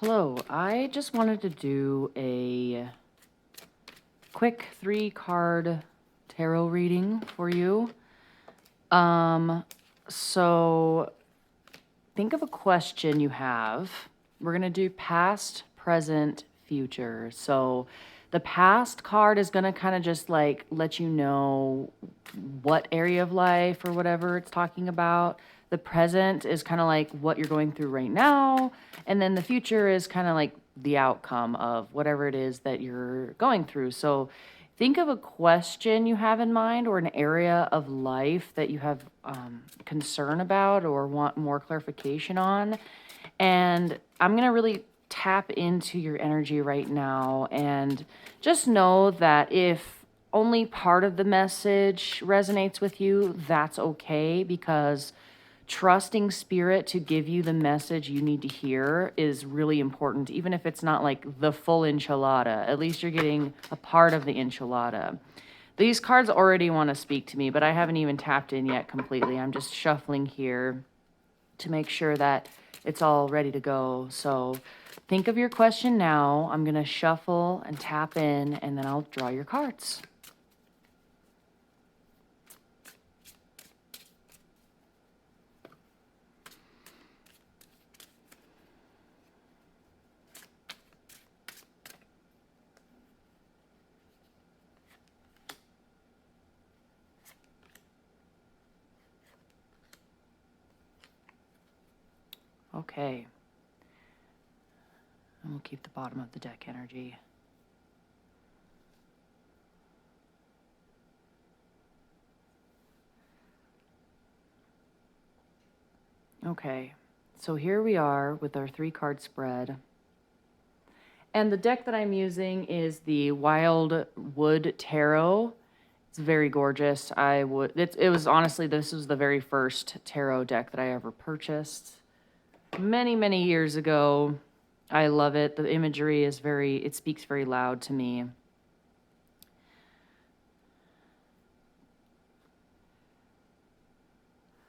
Hello, I just wanted to do a quick 3 card tarot reading for you. So think of a question you have. We're going to do past, present, future. So the past card is going to kind of just like let you know what area of life or whatever it's talking about. The present is kind of like what you're going through right now. And then the future is kind of like the outcome of whatever it is that you're going through. So think of a question you have in mind or an area of life that you have concern about or want more clarification on. And I'm going to really tap into your energy right now and just know that if only part of the message resonates with you, that's okay, because trusting spirit to give you the message you need to hear is really important, even if it's not like the full enchilada. At least you're getting a part of the enchilada. These cards already want to speak to me, but I haven't even tapped in yet completely. I'm just shuffling here to make sure that it's all ready to go. So think of your question now. I'm going to shuffle and tap in, and then I'll draw your cards. Okay. And we'll keep the bottom of the deck energy. Okay, so here we are with our 3 card spread. And the deck that I'm using is the Wild Wood Tarot. It's very gorgeous. It was honestly, this was the very first tarot deck that I ever purchased many, many years ago. I love it. The imagery is it speaks very loud to me.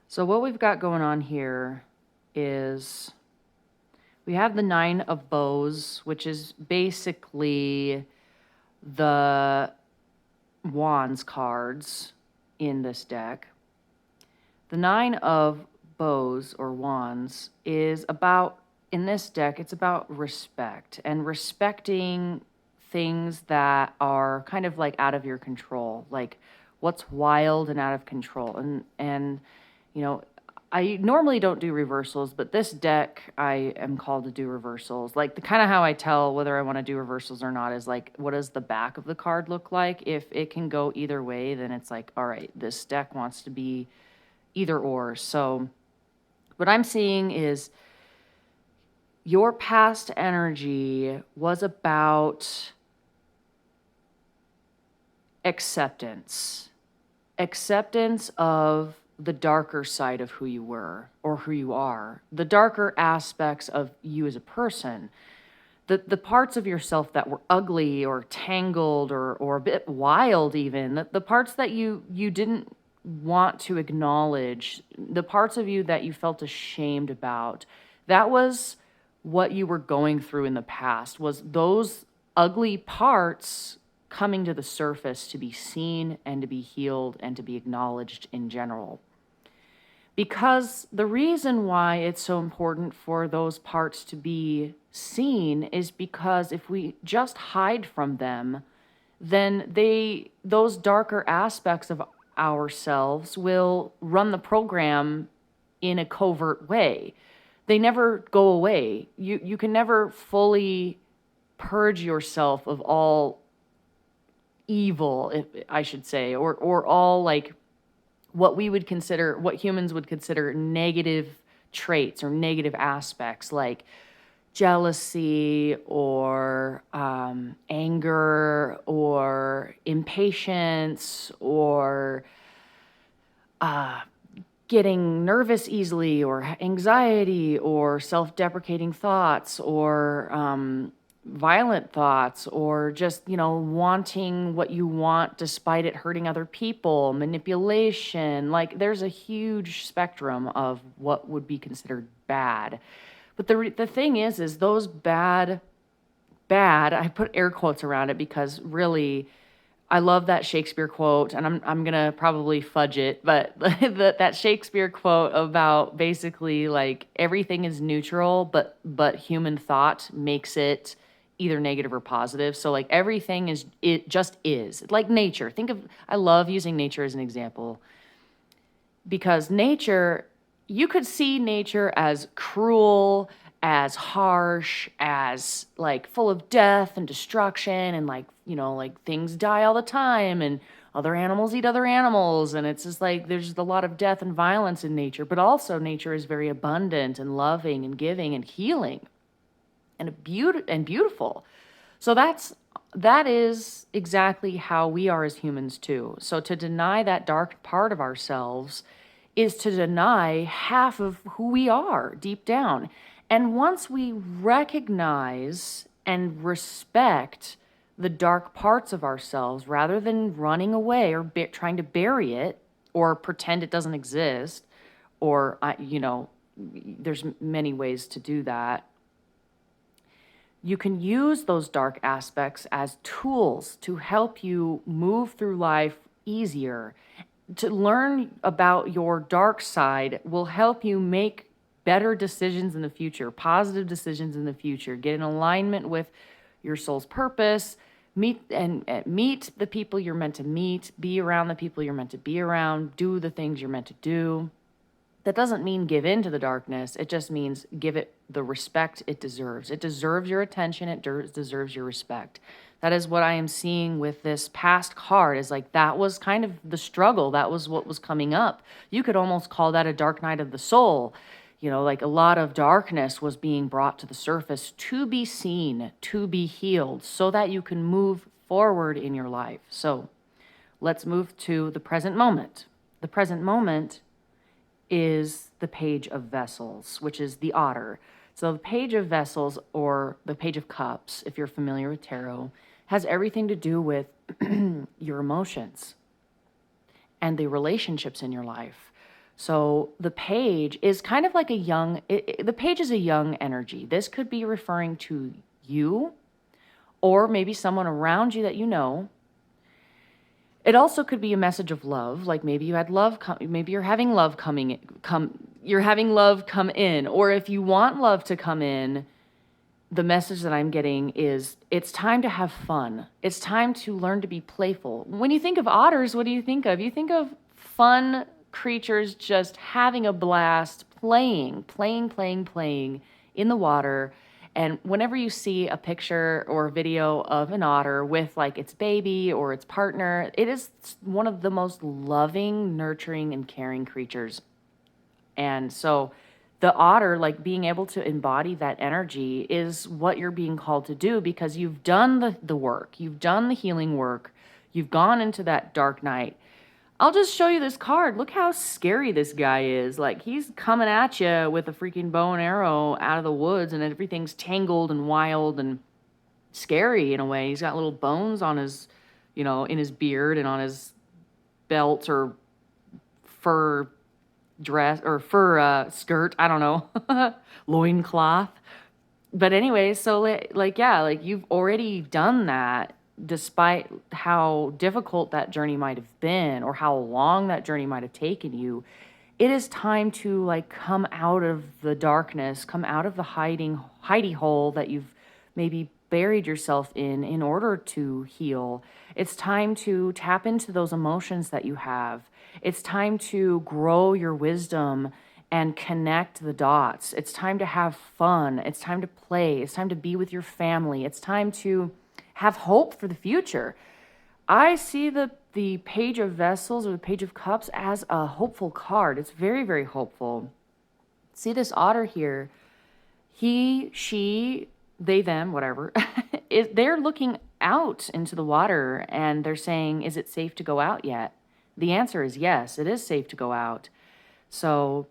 So what we've got going on here is we have the 9 of Bows, which is basically the Wands cards in this deck. The 9 of Bows or Wands is about, in this deck, it's about respect and respecting things that are kind of like out of your control, like what's wild and out of control. And you know, I normally don't do reversals, but this deck I am called to do reversals. Like the kind of how I tell whether I want to do reversals or not is like, what does the back of the card look like? If it can go either way, then it's like, all right, this deck wants to be either or. So what I'm seeing is your past energy was about acceptance of the darker side of who you were or who you are, the darker aspects of you as a person, the parts of yourself that were ugly or tangled or a bit wild, even the parts that you didn't want to acknowledge, the parts of you that you felt ashamed about. That was what you were going through in the past, was those ugly parts coming to the surface to be seen and to be healed and to be acknowledged in general. Because the reason why it's so important for those parts to be seen is because if we just hide from them, then those darker aspects of ourselves will run the program in a covert way. They never go away. You can never fully purge yourself of all evil, if I should say, or all like what humans would consider negative traits or negative aspects, like jealousy or anger or impatience or getting nervous easily or anxiety or self-deprecating thoughts or violent thoughts or just, wanting what you want despite it hurting other people, manipulation. Like there's a huge spectrum of what would be considered bad. But the thing is those bad, I put air quotes around it because really, I love that Shakespeare quote, and I'm gonna probably fudge it, but that Shakespeare quote about basically like everything is neutral, but human thought makes it either negative or positive. So like everything is, it just is like nature. I love using nature as an example because nature, you could see nature as cruel, as harsh, as like full of death and destruction, and like, like things die all the time, and other animals eat other animals. And it's just like there's a lot of death and violence in nature, but also nature is very abundant and loving and giving and healing and beautiful. So that is exactly how we are as humans too. So to deny that dark part of ourselves is to deny half of who we are deep down. And once we recognize and respect the dark parts of ourselves, rather than running away or trying to bury it or pretend it doesn't exist, or, there's many ways to do that. You can use those dark aspects as tools to help you move through life easier. To learn about your dark side will help you make better decisions in the future, positive decisions in the future, get in alignment with your soul's purpose, meet the people you're meant to meet, be around the people you're meant to be around, do the things you're meant to do. That doesn't mean give in to the darkness. It just means give it the respect it deserves. It deserves your attention. It deserves your respect. That is what I am seeing with this past card, is like that was kind of the struggle. That was what was coming up. You could almost call that a dark night of the soul. Like a lot of darkness was being brought to the surface to be seen, to be healed, so that you can move forward in your life. So let's move to the present moment. The present moment is the Page of Vessels, which is the otter. So the Page of Vessels, or the Page of Cups, if you're familiar with tarot, has everything to do with your emotions and the relationships in your life. So the page is kind of like the page is a young energy. This could be referring to you, or maybe someone around you that you know. It also could be a message of love, like maybe you had love maybe you're having love come in, or if you want love to come in, the message that I'm getting is it's time to have fun. It's time to learn to be playful. When you think of otters, what do you think of? You think of fun creatures just having a blast, playing in the water. And whenever you see a picture or a video of an otter with like its baby or its partner, it is one of the most loving, nurturing, and caring creatures. And so the otter, like being able to embody that energy, is what you're being called to do, because you've done the work, you've done the healing work, you've gone into that dark night. I'll just show you this card. Look how scary this guy is. Like, he's coming at you with a freaking bow and arrow out of the woods, and everything's tangled and wild and scary in a way. He's got little bones on his, in his beard and on his belt or fur dress or fur skirt. I don't know. Loincloth. But anyway, so you've already done that, despite how difficult that journey might have been or how long that journey might have taken you. It is time to come out of the darkness, come out of the hidey hole that you've maybe buried yourself in order to heal. It's time to tap into those emotions that you have. It's time to grow your wisdom and connect the dots. It's time to have fun. It's time to play. It's time to be with your family. It's time to have hope for the future. I see the Page of Vessels or the Page of Cups as a hopeful card. It's very, very hopeful. See this otter here. He, she, they, them, whatever. They're looking out into the water and they're saying, is it safe to go out yet? The answer is yes, it is safe to go out. So,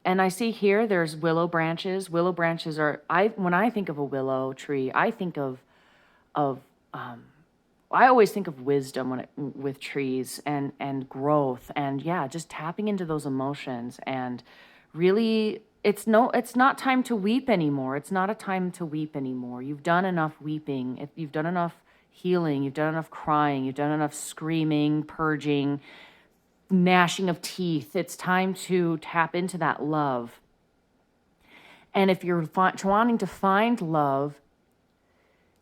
and I see here there's willow branches. Willow branches are, when I think of a willow tree, I think I always think of wisdom with trees and growth, and just tapping into those emotions and really it's not time to weep anymore. It's not a time to weep anymore. You've done enough weeping. You've done enough healing. You've done enough crying. You've done enough screaming, purging, gnashing of teeth. It's time to tap into that love. And if you're wanting to find love,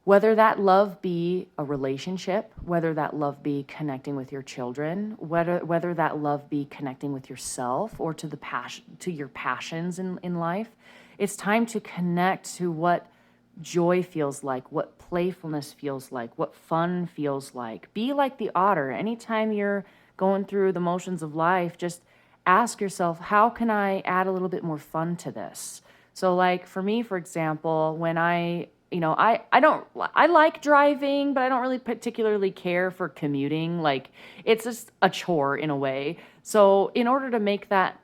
whether that love be a relationship, whether that love be connecting with your children, whether that love be connecting with yourself or to your passions in life, it's time to connect to what joy feels like, what playfulness feels like, what fun feels like. Be like the otter. Anytime you're going through the motions of life, just ask yourself, how can I add a little bit more fun to this? So like for me, for example, when I like driving, but I don't really particularly care for commuting. Like it's just a chore in a way. So in order to make that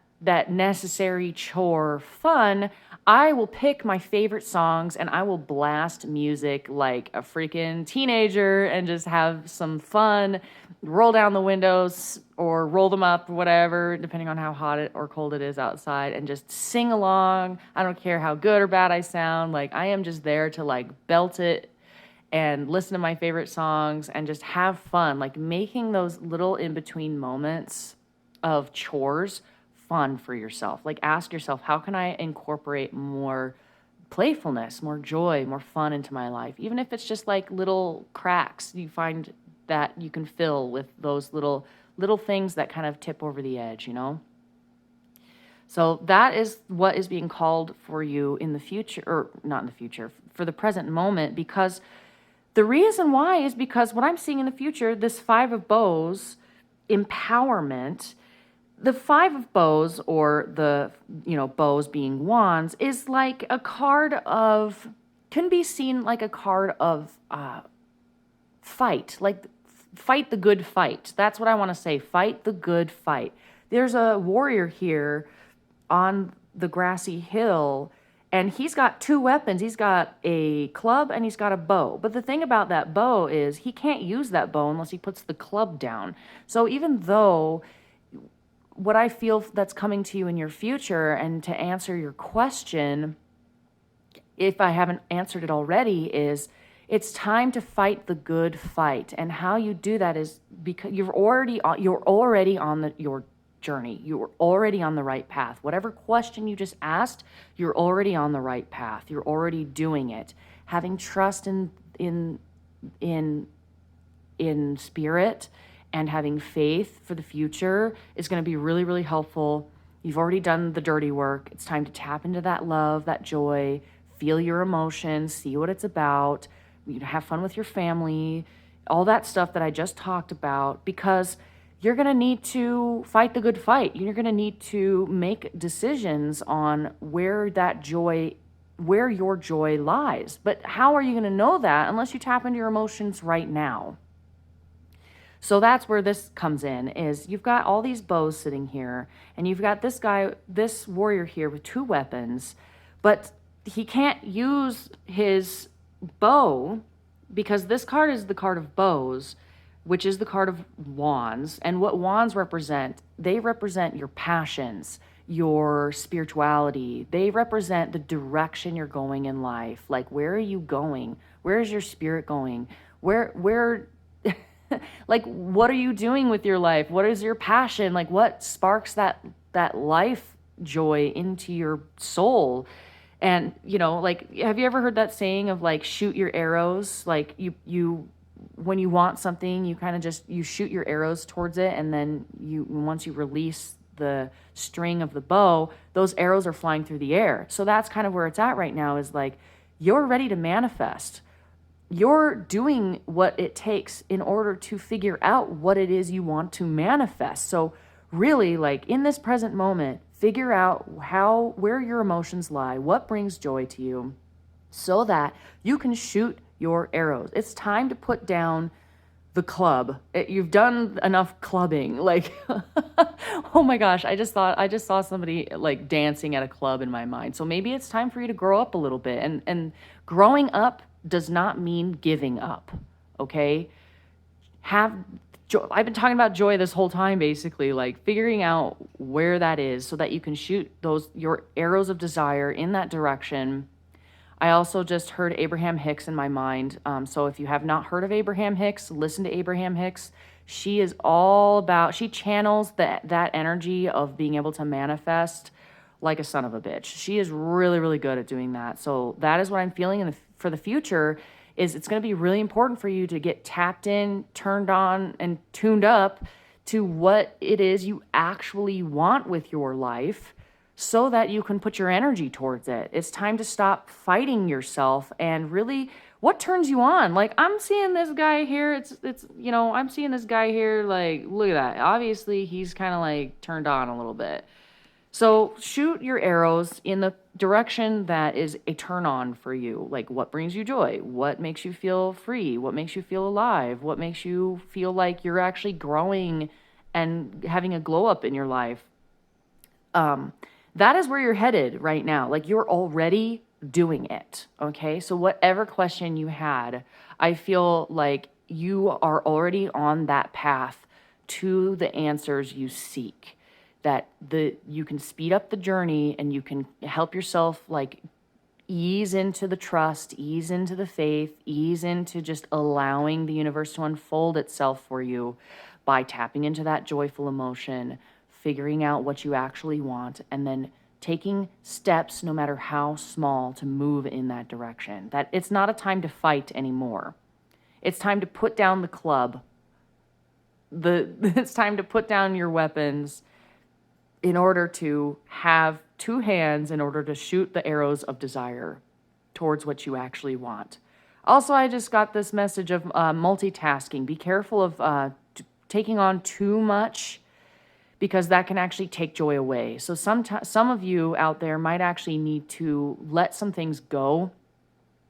necessary chore fun, I will pick my favorite songs and I will blast music like a freaking teenager and just have some fun, roll down the windows or roll them up, whatever, depending on how hot or cold it is outside, and just sing along. I don't care how good or bad I sound. Like I am just there to like belt it and listen to my favorite songs and just have fun, like making those little in-between moments of chores fun for yourself. Like ask yourself, how can I incorporate more playfulness, more joy, more fun into my life? Even if it's just like little cracks you find that you can fill with those little things that kind of tip over the edge, you know? So that is what is being called for you in the future, or not in the future, for the present moment, because the reason why is because what I'm seeing in the future, this Five of Bows empowerment, the Five of Bows, or the, bows being wands, is like a card of, can be seen like a card of fight, like fight the good fight. That's what I want to say. Fight the good fight. There's a warrior here on the grassy hill, and he's got two weapons. He's got a club and he's got a bow. But the thing about that bow is he can't use that bow unless he puts the club down. So even though what I feel that's coming to you in your future, and to answer your question, if I haven't answered it already, is it's time to fight the good fight. And how you do that is because you're already on your journey. You're already on the right path. Whatever question you just asked, you're already on the right path. You're already doing it. Having trust in spirit and having faith for the future is going to be really, really helpful. You've already done the dirty work. It's time to tap into that love, that joy, feel your emotions, see what it's about, have fun with your family, all that stuff that I just talked about, because you're going to need to fight the good fight. You're going to need to make decisions on where your joy lies. But how are you going to know that unless you tap into your emotions right now? So that's where this comes in, is you've got all these bows sitting here, and you've got this warrior here with two weapons, but he can't use his bow because this card is the card of bows, which is the card of wands. And what wands represent, they represent your passions, your spirituality. They represent the direction you're going in life. Like, where are you going? Where is your spirit going? Where like, what are you doing with your life? What is your passion? Like, what sparks that life joy into your soul? And, like, have you ever heard that saying of like, shoot your arrows? Like you when you want something, you kind of you shoot your arrows towards it. And then once you release the string of the bow, those arrows are flying through the air. So that's kind of where it's at right now, is like, you're ready to manifest. You're doing what it takes in order to figure out what it is you want to manifest. So really, like, in this present moment, figure out where your emotions lie, what brings joy to you, so that you can shoot your arrows. It's time to put down the club. You've done enough clubbing. Like, oh my gosh, I just saw somebody like dancing at a club in my mind. So maybe it's time for you to grow up a little bit. And growing up does not mean giving up, okay? I've been talking about joy this whole time, basically, like figuring out where that is so that you can shoot your arrows of desire in that direction. I also just heard Abraham Hicks in my mind. So if you have not heard of Abraham Hicks, listen to Abraham Hicks. She is all about, she channels that energy of being able to manifest like a son of a bitch. She is really, really good at doing that. So that is what I'm feeling for the future is it's going to be really important for you to get tapped in, turned on, and tuned up to what it is you actually want with your life so that you can put your energy towards it. It's time to stop fighting yourself and really what turns you on. Like I'm seeing this guy here, I'm seeing this guy here, like, look at that. Obviously he's kind of like turned on a little bit. So shoot your arrows in the direction that is a turn on for you. Like what brings you joy? What makes you feel free? What makes you feel alive? What makes you feel like you're actually growing and having a glow up in your life? That is where you're headed right now. Like you're already doing it. Okay. So whatever question you had, I feel like you are already on that path to the answers you seek. That you can speed up the journey and you can help yourself like ease into the trust, ease into the faith, ease into just allowing the universe to unfold itself for you by tapping into that joyful emotion, figuring out what you actually want, and then taking steps, no matter how small, to move in that direction. That it's not a time to fight anymore. It's time to put down the club. It's time to put down your weapons in order to have two hands in order to shoot the arrows of desire towards what you actually want. Also, I just got this message of multitasking. Be careful of taking on too much because that can actually take joy away. So some of you out there might actually need to let some things go.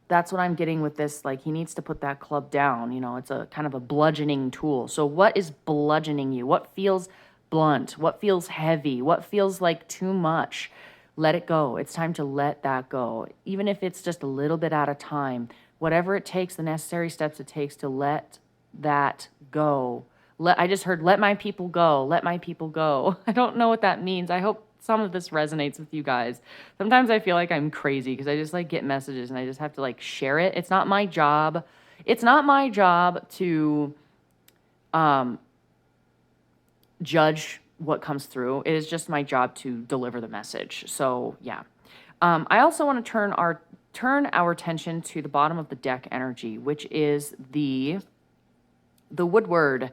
That's what I'm getting with this. Like he needs to put that club down. It's a kind of a bludgeoning tool. So what is bludgeoning you? What feels blunt? What feels heavy? What feels like too much? Let it go. It's time to let that go. Even if it's just a little bit at a time, whatever it takes, the necessary steps it takes to let that go. I just heard, let my people go, let my people go. I don't know what that means. I hope some of this resonates with you guys. Sometimes I feel like I'm crazy because I just like get messages and I just have to like share it. It's not my job. It's not my job to judge what comes through. It is just my job to deliver the message. So yeah. I also want to turn our attention to the bottom of the deck energy, which is the Woodward,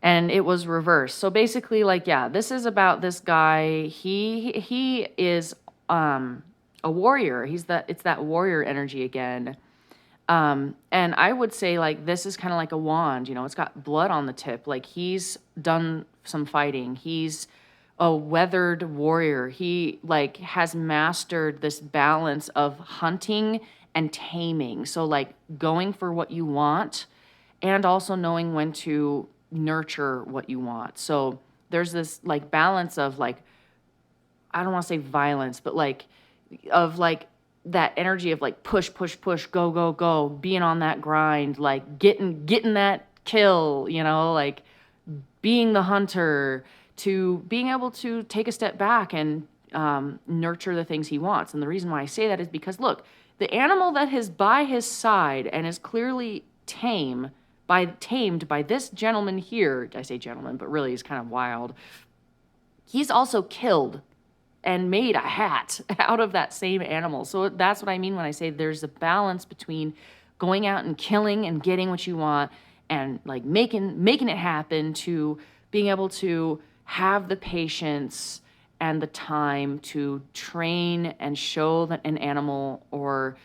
and it was reversed. So basically, like, yeah, this is about this guy. He is a warrior. It's that warrior energy again. And I would say like this is kind of like a wand, it's got blood on the tip. Like he's done some fighting. He's a weathered warrior. He like has mastered this balance of hunting and taming. So like going for what you want and also knowing when to nurture what you want. So there's this like balance of like, I don't want to say violence, but like of like that energy of like push, push, push, go, go, go, being on that grind, like getting that kill, like being the hunter, to being able to take a step back and nurture the things he wants. And the reason why I say that is because look, the animal that is by his side and is clearly tamed by this gentleman here, I say gentleman, but really he's kind of wild. He's also killed and made a hat out of that same animal. So that's what I mean when I say there's a balance between going out and killing and getting what you want and like making it happen, to being able to have the patience and the time to train and show that an animal or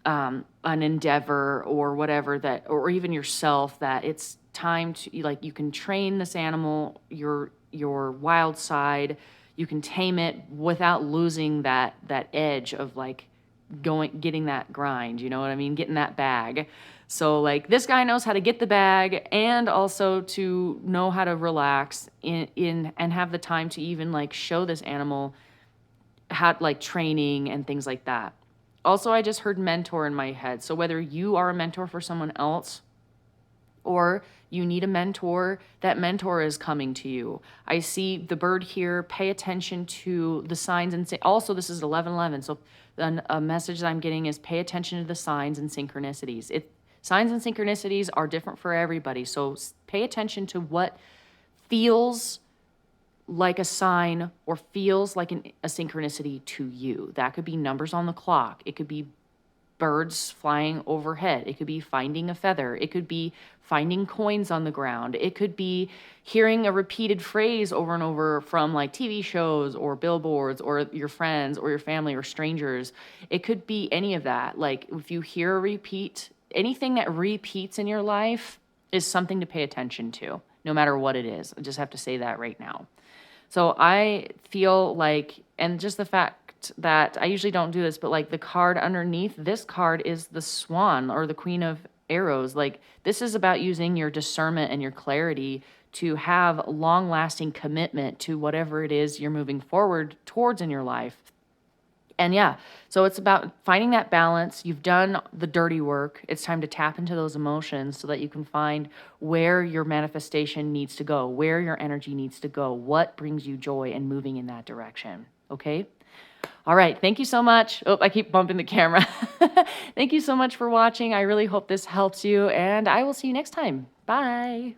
an endeavor or whatever, that, or even yourself, that it's time to like, you can train this animal, your wild side, you can tame it without losing that edge of like getting that grind, you know what I mean? Getting that bag. So like this guy knows how to get the bag and also to know how to relax in and have the time to even like show this animal how like training and things like that. Also, I just heard mentor in my head. So whether you are a mentor for someone else or you need a mentor, that mentor is coming to you. I see the bird here. Pay attention to the signs and also this is 11:11. So then a message that I'm getting is pay attention to the signs and synchronicities. Signs and synchronicities are different for everybody. So pay attention to what feels like a sign or feels like a synchronicity to you. That could be numbers on the clock. It could be birds flying overhead. It could be finding a feather. It could be finding coins on the ground. It could be hearing a repeated phrase over and over from like TV shows or billboards or your friends or your family or strangers. It could be any of that. Like if you hear a repeat, anything that repeats in your life is something to pay attention to, no matter what it is. I just have to say that right now. So I feel like, and just the fact that I usually don't do this, but like the card underneath, this card is the Swan or the Queen of Arrows. Like this is about using your discernment and your clarity to have long-lasting commitment to whatever it is you're moving forward towards in your life. And yeah, so it's about finding that balance. You've done the dirty work. It's time to tap into those emotions so that you can find where your manifestation needs to go, where your energy needs to go, what brings you joy and moving in that direction. Okay? All right. Thank you so much. Oh, I keep bumping the camera. Thank you so much for watching. I really hope this helps you, and I will see you next time. Bye.